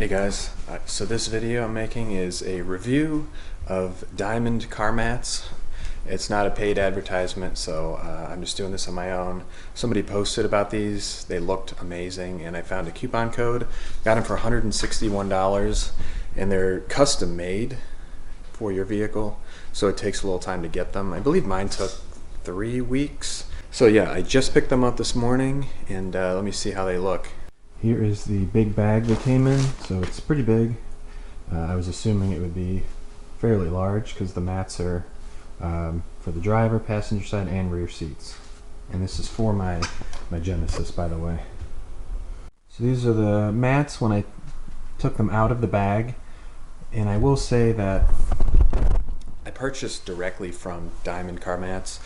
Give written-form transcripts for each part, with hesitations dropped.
Hey guys, so this video I'm making is a review of Diamond car mats. It's not a paid advertisement, so I'm just doing this on my own. Somebody posted about these, they looked amazing, and I found a coupon code, got them for $161, and they're custom made for your vehicle, so it takes a little time to get them. I believe mine took 3 weeks. So yeah, I just picked them up this morning, and let me see how they look. Here is the big bag they came in, so it's pretty big. I was assuming it would be fairly large because the mats are for the driver, passenger side, and rear seats. And this is for my Genesis, by the way. So these are the mats when I took them out of the bag. And I will say that I purchased directly from Diamond Car Mats,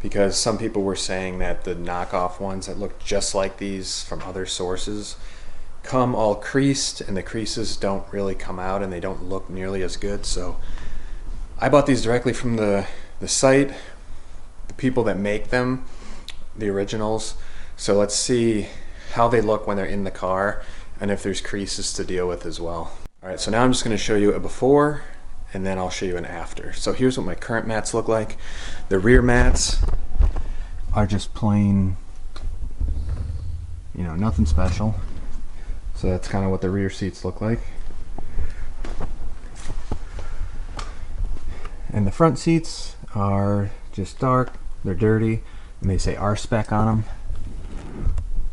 because some people were saying that the knockoff ones that look just like these from other sources come all creased, and the creases don't really come out and they don't look nearly as good. So I bought these directly from the site, the people that make them, the originals. So let's see how they look when they're in the car and if there's creases to deal with as well. Alright, so now I'm just going to show you a before and then I'll show you an after. So here's what my current mats look like. The rear mats are just plain, you know, nothing special. So that's kind of what the rear seats look like. And the front seats are just dark, they're dirty, and they say R-Spec on them.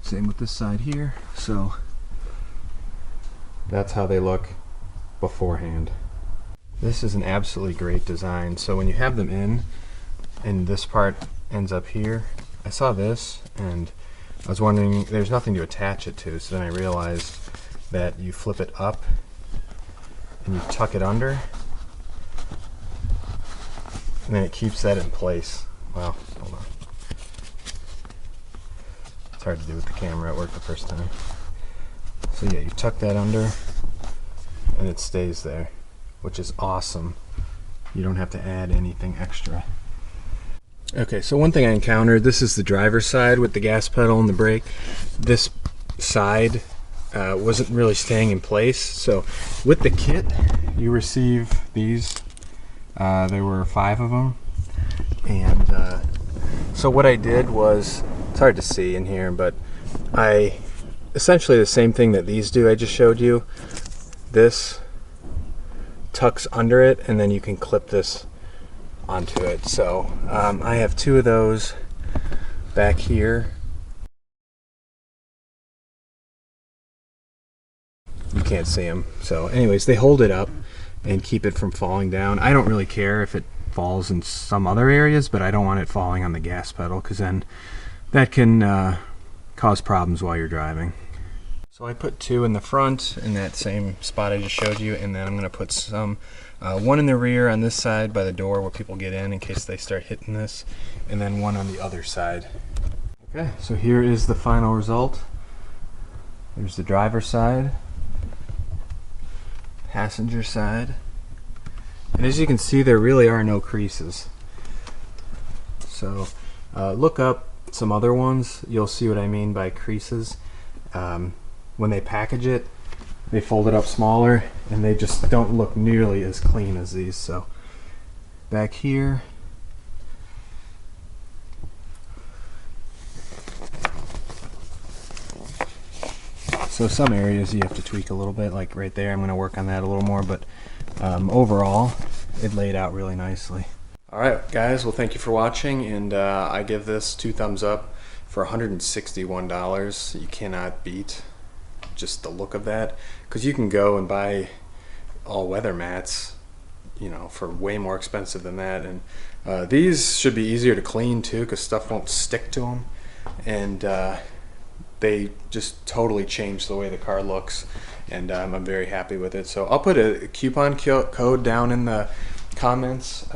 Same with this side here. So that's how they look beforehand. This is an absolutely great design. So when you have them in, and this part ends up here, I saw this and I was wondering, there's nothing to attach it to, so then I realized that you flip it up and you tuck it under, and then it keeps that in place. Wow, hold on. It's hard to do with the camera, it worked the first time. So yeah, you tuck that under and it stays there, which is awesome. You don't have to add anything extra. Okay, so one thing I encountered, this is the driver's side with the gas pedal and the brake. This side wasn't really staying in place. So with the kit, you receive these. There were 5 of them. And so what I did was, it's hard to see in here, but essentially the same thing that these do I just showed you. This tucks under it, and then you can clip this onto it. So I have 2 of those back here. You can't see them. So anyways, they hold it up and keep it from falling down. I don't really care if it falls in some other areas, but I don't want it falling on the gas pedal, because then that can cause problems while you're driving. So I put 2 in the front in that same spot I just showed you, and then I'm going to put some, one in the rear on this side by the door where people get in case they start hitting this, and then one on the other side. Okay, so here is the final result. There's the driver's side, passenger side, and as you can see, there really are no creases. So look up some other ones, you'll see what I mean by creases. When they package it, they fold it up smaller and they just don't look nearly as clean as these. So back here, so some areas you have to tweak a little bit, like right there. I'm going to work on that a little more, but overall it laid out really nicely. Alright guys, well thank you for watching, and I give this 2 thumbs up for $161. You cannot beat just the look of that, because you can go and buy all-weather mats, you know, for way more expensive than that. And these should be easier to clean too, because stuff won't stick to them, and they just totally change the way the car looks, and I'm very happy with it. So I'll put a coupon code down in the comments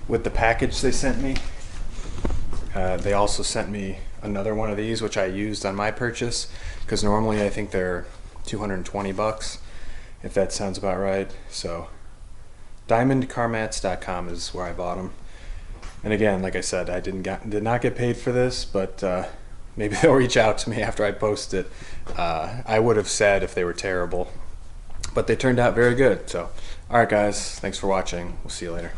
with the package they sent me. They also sent me another one of these, which I used on my purchase, because normally I think they're 220 bucks, if that sounds about right. So diamondcarmats.com is where I bought them. And again, like I said, I did not get paid for this, but maybe they'll reach out to me after I post it. I would have said if they were terrible. but they turned out very good. So, all right, guys, thanks for watching. We'll see you later.